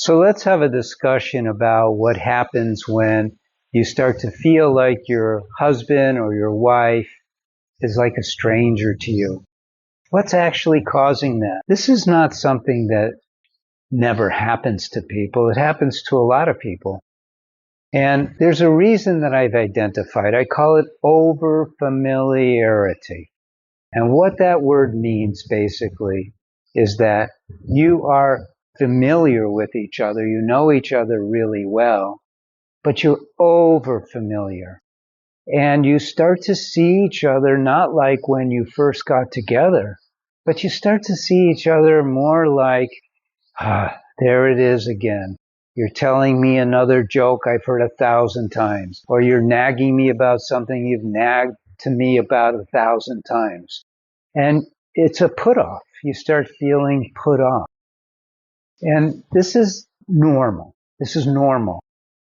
So let's have a discussion about what happens when you start to feel like your husband or your wife is like a stranger to you. What's actually causing that? This is not something that never happens to people. It happens to a lot of people. And there's a reason that I've identified. I call it overfamiliarity. And what that word means basically is that you are familiar with each other. You know each other really well, but you're over familiar. And you start to see each other not like when you first got together, but you start to see each other more like, there it is again. You're telling me another joke I've heard 1,000 times, or you're nagging me about something you've nagged to me about 1,000 times. And it's a put off. You start feeling put off. And this is normal. This is normal.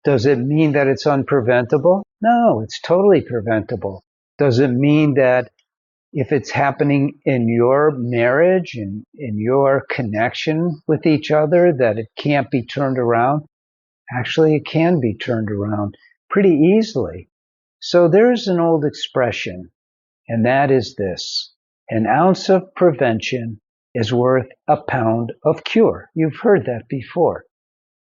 Does it mean that it's unpreventable? No, it's totally preventable. Does it mean that if it's happening in your marriage and in your connection with each other, that it can't be turned around? Actually, it can be turned around pretty easily. So there's an old expression, and that is this: an ounce of prevention is worth a pound of cure. You've heard that before.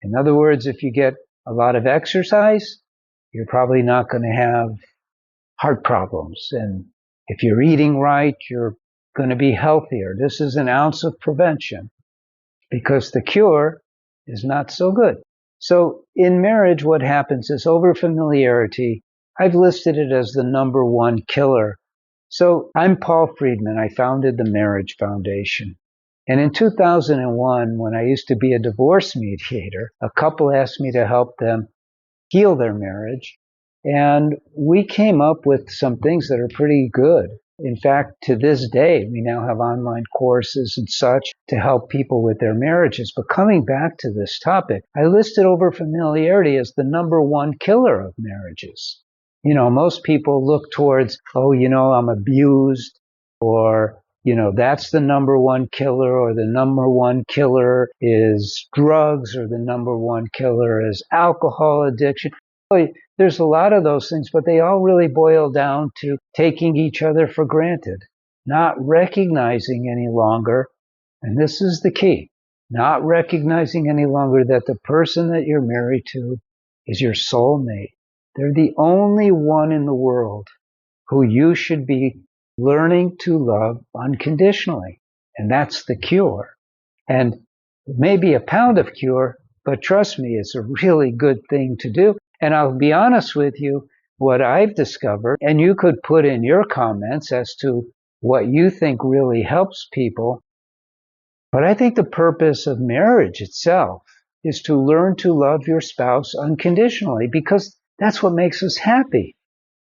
In other words, if you get a lot of exercise, you're probably not going to have heart problems. And if you're eating right, you're going to be healthier. This is an ounce of prevention, because the cure is not so good. So in marriage, what happens is overfamiliarity. I've listed it as the number one killer. So I'm Paul Friedman. I founded the Marriage Foundation. And in 2001, when I used to be a divorce mediator, a couple asked me to help them heal their marriage. And we came up with some things that are pretty good. In fact, to this day, we now have online courses and such to help people with their marriages. But coming back to this topic, I listed overfamiliarity as the number one killer of marriages. You know, most people look towards, I'm abused, or, that's the number one killer, or the number one killer is drugs, or the number one killer is alcohol addiction. There's a lot of those things, but they all really boil down to taking each other for granted, not recognizing any longer, and this is the key, not recognizing any longer that the person that you're married to is your soulmate. They're the only one in the world who you should be learning to love unconditionally. And that's the cure. And it may be a pound of cure, but trust me, it's a really good thing to do. And I'll be honest with you, what I've discovered, and you could put in your comments as to what you think really helps people. But I think the purpose of marriage itself is to learn to love your spouse unconditionally, because that's what makes us happy.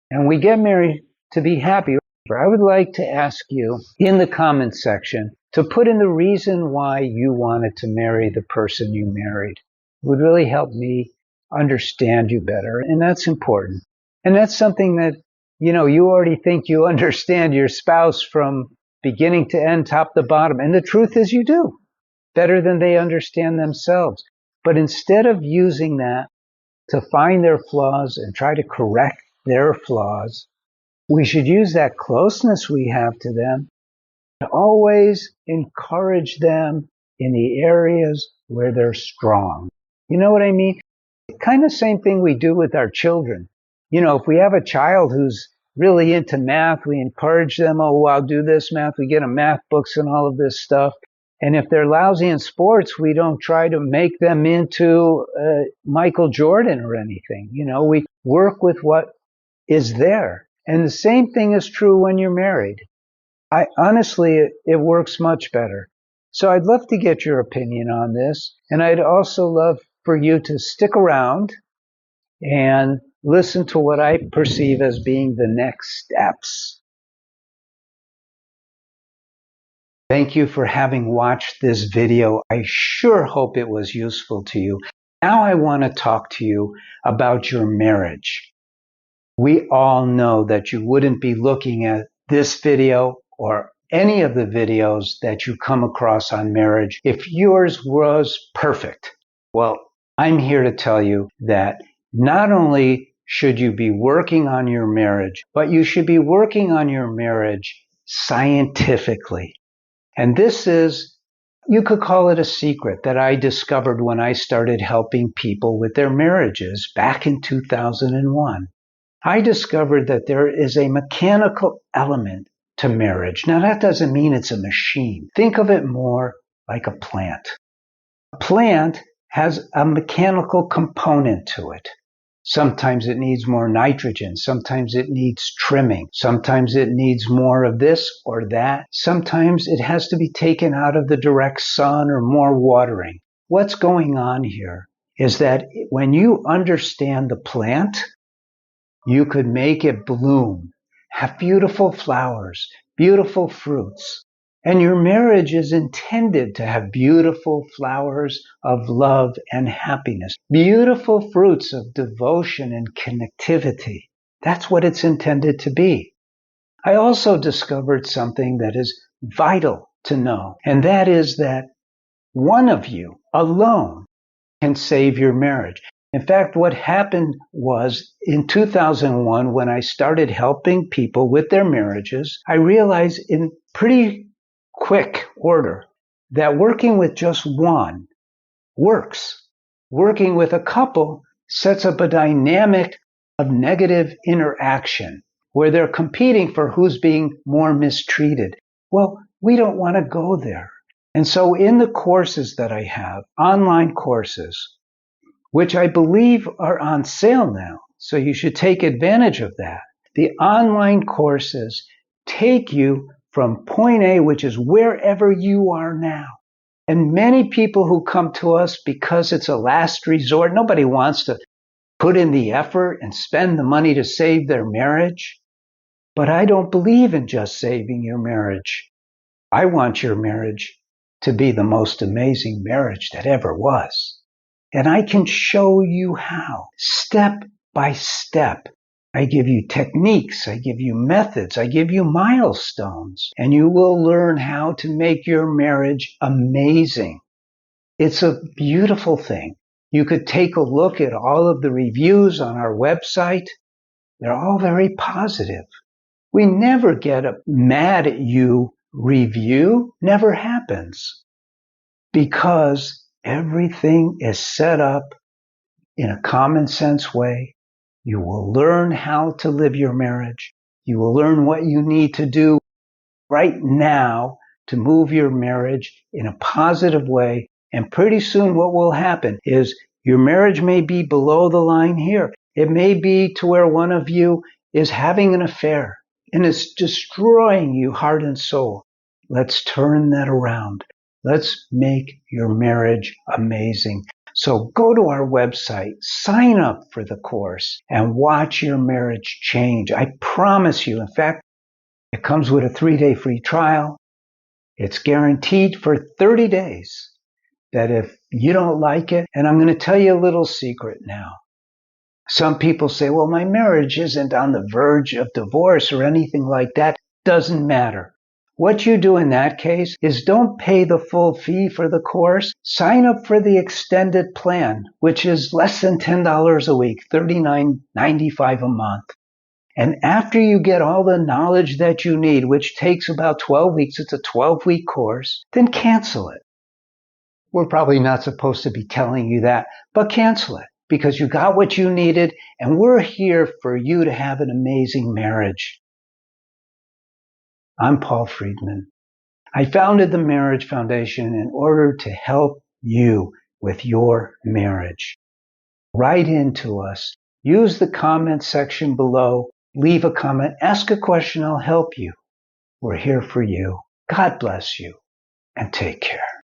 And we get married to be happy. I would like to ask you in the comments section to put in the reason why you wanted to marry the person you married. It would really help me understand you better. And that's important. And that's something that, you already think you understand your spouse from beginning to end, top to bottom. And the truth is you do better than they understand themselves. But instead of using that to find their flaws and try to correct their flaws, we should use that closeness we have to them to always encourage them in the areas where they're strong. You know what I mean? Kind of same thing we do with our children. If we have a child who's really into math, we encourage them, I'll do this math. We get them math books and all of this stuff. And if they're lousy in sports, we don't try to make them into Michael Jordan or anything. We work with what is there. And the same thing is true when you're married. Honestly, it works much better. So I'd love to get your opinion on this. And I'd also love for you to stick around and listen to what I perceive as being the next steps. Thank you for having watched this video. I sure hope it was useful to you. Now I want to talk to you about your marriage. We all know that you wouldn't be looking at this video or any of the videos that you come across on marriage if yours was perfect. Well, I'm here to tell you that not only should you be working on your marriage, but you should be working on your marriage scientifically. And this is, you could call it a secret that I discovered when I started helping people with their marriages back in 2001. I discovered that there is a mechanical element to marriage. Now, that doesn't mean it's a machine. Think of it more like a plant. A plant has a mechanical component to it. Sometimes it needs more nitrogen. Sometimes it needs trimming. Sometimes it needs more of this or that. Sometimes it has to be taken out of the direct sun or more watering. What's going on here is that when you understand the plant, you could make it bloom, have beautiful flowers, beautiful fruits. And your marriage is intended to have beautiful flowers of love and happiness, beautiful fruits of devotion and connectivity. That's what it's intended to be. I also discovered something that is vital to know, and that is that one of you alone can save your marriage. In fact, what happened was in 2001, when I started helping people with their marriages, I realized in pretty quick order that working with just one works. Working with a couple sets up a dynamic of negative interaction where they're competing for who's being more mistreated. Well, we don't want to go there. And so in the courses that I have, online courses, which I believe are on sale now, so you should take advantage of that. The online courses take you from point A, which is wherever you are now. And many people who come to us because it's a last resort, nobody wants to put in the effort and spend the money to save their marriage. But I don't believe in just saving your marriage. I want your marriage to be the most amazing marriage that ever was. And I can show you how, step by step. I give you techniques, I give you methods, I give you milestones, and you will learn how to make your marriage amazing. It's a beautiful thing. You could take a look at all of the reviews on our website. They're all very positive. We never get a mad at you review, never happens, because everything is set up in a common sense way. You will learn how to live your marriage. You will learn what you need to do right now to move your marriage in a positive way. And pretty soon what will happen is your marriage may be below the line here. It may be to where one of you is having an affair and it's destroying you heart and soul. Let's turn that around. Let's make your marriage amazing. So go to our website, sign up for the course, and watch your marriage change. I promise you. In fact, it comes with a 3-day free trial. It's guaranteed for 30 days that if you don't like it, and I'm going to tell you a little secret now. Some people say, well, my marriage isn't on the verge of divorce or anything like that. Doesn't matter. What you do in that case is don't pay the full fee for the course. Sign up for the extended plan, which is less than $10 a week, $39.95 a month. And after you get all the knowledge that you need, which takes about 12 weeks, it's a 12-week course, then cancel it. We're probably not supposed to be telling you that, but cancel it because you got what you needed, and we're here for you to have an amazing marriage. I'm Paul Friedman. I founded the Marriage Foundation in order to help you with your marriage. Write into us. Use the comment section below. Leave a comment. Ask a question. I'll help you. We're here for you. God bless you and take care.